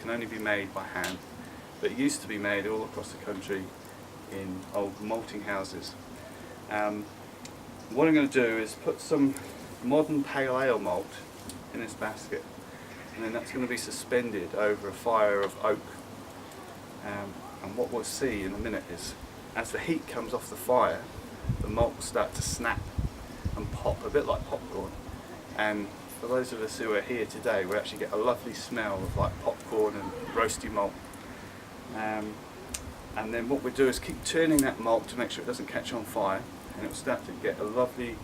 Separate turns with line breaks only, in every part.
can only be made by hand, but it used to be made all across the country in old malting houses. What I'm going to do is put some modern pale ale malt in this basket, and then that's going to be suspended over a fire of oak. And what we'll see in a minute is, as the heat comes off the fire, the malt will start to snap and pop, a bit like popcorn. And for those of us who are here today, we actually get a lovely smell of like popcorn and roasty malt. And then what we do is keep turning that malt to make sure it doesn't catch on fire, and it will start to get a lovely,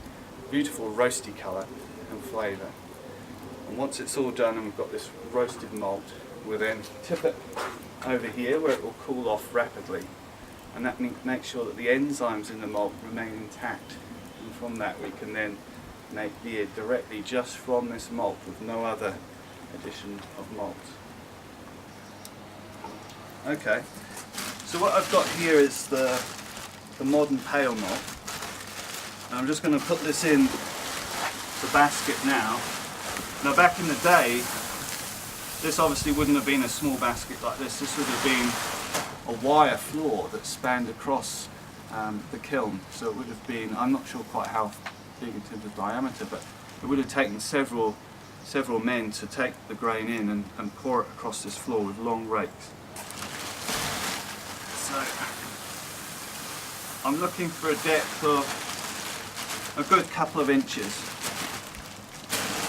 beautiful roasty colour and flavour. And once it's all done and we've got this roasted malt, we'll then tip it over here where it will cool off rapidly, and that makes sure that the enzymes in the malt remain intact, and from that we can then make beer directly just from this malt with no other addition of malt. Okay, so what I've got here is the modern pale malt, and I'm just going to put this in the basket now. Now back in the day, this obviously wouldn't have been a small basket like this. This would have been a wire floor that spanned across the kiln. So it would have been, I'm not sure quite how big in terms of diameter, but it would have taken several men to take the grain in and pour it across this floor with long rakes. So I'm looking for a depth of a good couple of inches.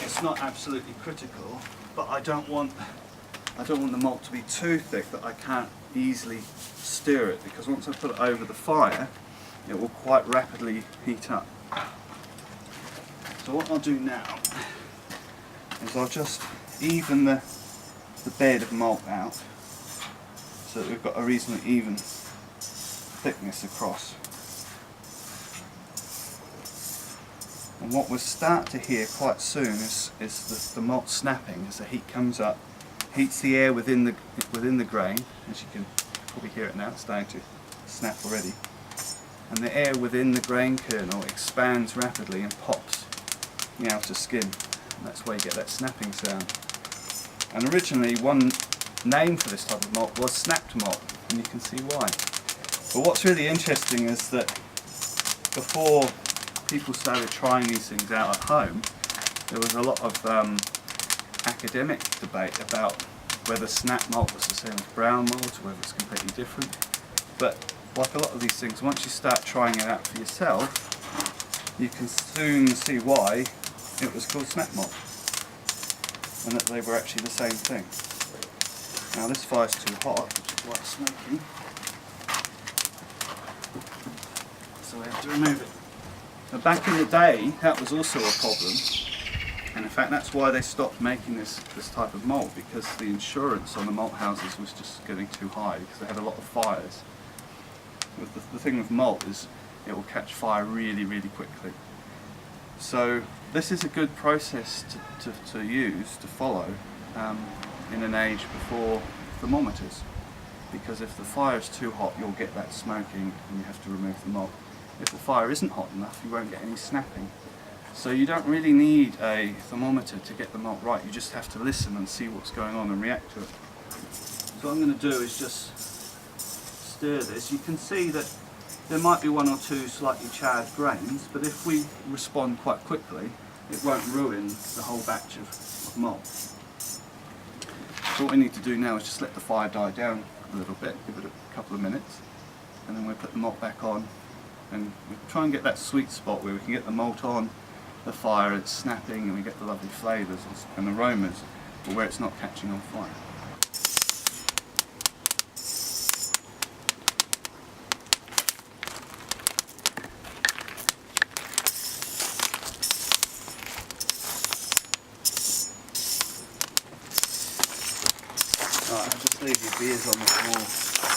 It's not absolutely critical, but I don't want the malt to be too thick that I can't easily stir it, because once I put it over the fire, it will quite rapidly heat up. So what I'll do now is I'll just even the bed of malt out so that we've got a reasonably even thickness across. And what we'll start to hear quite soon is the malt snapping as the heat comes up, heats the air within the grain. As you can probably hear it now, it's starting to snap already. And the air within the grain kernel expands rapidly and pops the outer skin. And that's where you get that snapping sound. And originally one name for this type of malt was snapped malt, and you can see why. But what's really interesting is that before people started trying these things out at home, there was a lot of academic debate about whether snap malt was the same as brown malt or whether it's completely different. But like a lot of these things, once you start trying it out for yourself, you can soon see why it was called snap malt, and that they were actually the same thing. Now this fire's too hot, which is why it's smoking, so we have to remove it. Now back in the day, that was also a problem, and in fact that's why they stopped making this type of malt, because the insurance on the malt houses was just getting too high, because they had a lot of fires. The thing with malt is it will catch fire really, really quickly. So this is a good process to use, to follow, in an age before thermometers, because if the fire is too hot, you'll get that smoking and you have to remove the malt. If the fire isn't hot enough, you won't get any snapping. So you don't really need a thermometer to get the malt right, you just have to listen and see what's going on and react to it. So what I'm going to do is just stir this. You can see that there might be one or two slightly charred grains, but if we respond quite quickly, it won't ruin the whole batch of malt. So what we need to do now is just let the fire die down a little bit, give it a couple of minutes, and then we'll put the malt back on, and we try and get that sweet spot where we can get the malt on the fire, it's snapping, and we get the lovely flavours and aromas, but where it's not catching on fire. Right, I'll just leave your beers on the floor.